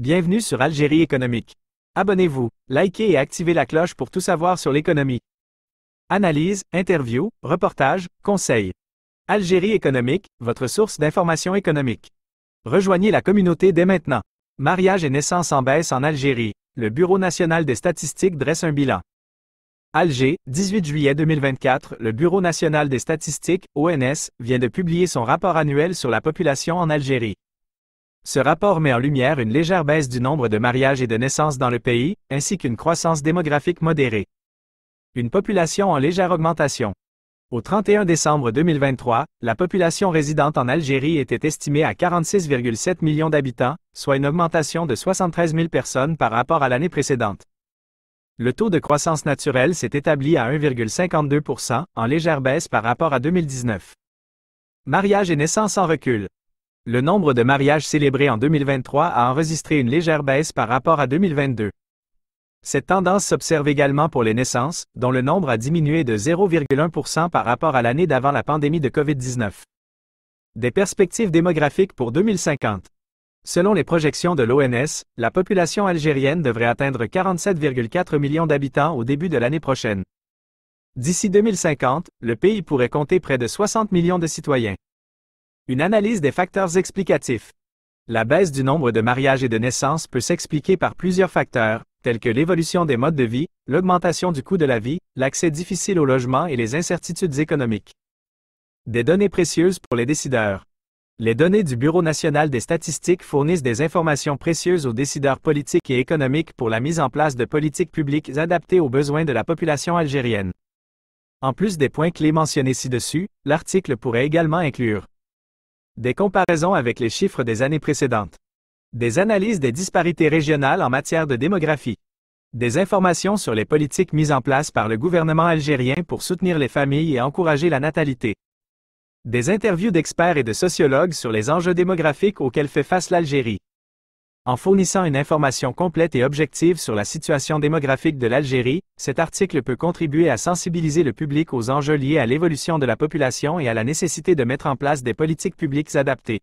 Bienvenue sur Algérie économique. Abonnez-vous, likez et activez la cloche pour tout savoir sur l'économie. Analyse, interview, reportage, conseils. Algérie économique, votre source d'information économique. Rejoignez la communauté dès maintenant. Mariage et naissance en baisse en Algérie. Le Bureau national des statistiques dresse un bilan. Alger, 18 juillet 2024, le Bureau national des statistiques, ONS, vient de publier son rapport annuel sur la population en Algérie. Ce rapport met en lumière une légère baisse du nombre de mariages et de naissances dans le pays, ainsi qu'une croissance démographique modérée. Une population en légère augmentation. Au 31 décembre 2023, la population résidente en Algérie était estimée à 46,7 millions d'habitants, soit une augmentation de 73 000 personnes par rapport à l'année précédente. Le taux de croissance naturelle s'est établi à 1,52%, en légère baisse par rapport à 2019. Mariages et naissances en recul. Le nombre de mariages célébrés en 2023 a enregistré une légère baisse par rapport à 2022. Cette tendance s'observe également pour les naissances, dont le nombre a diminué de 0,1% par rapport à l'année d'avant la pandémie de COVID-19. Des perspectives démographiques pour 2050. Selon les projections de l'ONS, la population algérienne devrait atteindre 47,4 millions d'habitants au début de l'année prochaine. D'ici 2050, le pays pourrait compter près de 60 millions de citoyens. Une analyse des facteurs explicatifs. La baisse du nombre de mariages et de naissances peut s'expliquer par plusieurs facteurs, tels que l'évolution des modes de vie, l'augmentation du coût de la vie, l'accès difficile au logement et les incertitudes économiques. Des données précieuses pour les décideurs. Les données du Bureau national des statistiques fournissent des informations précieuses aux décideurs politiques et économiques pour la mise en place de politiques publiques adaptées aux besoins de la population algérienne. En plus des points clés mentionnés ci-dessus, l'article pourrait également inclure des comparaisons avec les chiffres des années précédentes. Des analyses des disparités régionales en matière de démographie. Des informations sur les politiques mises en place par le gouvernement algérien pour soutenir les familles et encourager la natalité. Des interviews d'experts et de sociologues sur les enjeux démographiques auxquels fait face l'Algérie. En fournissant une information complète et objective sur la situation démographique de l'Algérie, cet article peut contribuer à sensibiliser le public aux enjeux liés à l'évolution de la population et à la nécessité de mettre en place des politiques publiques adaptées.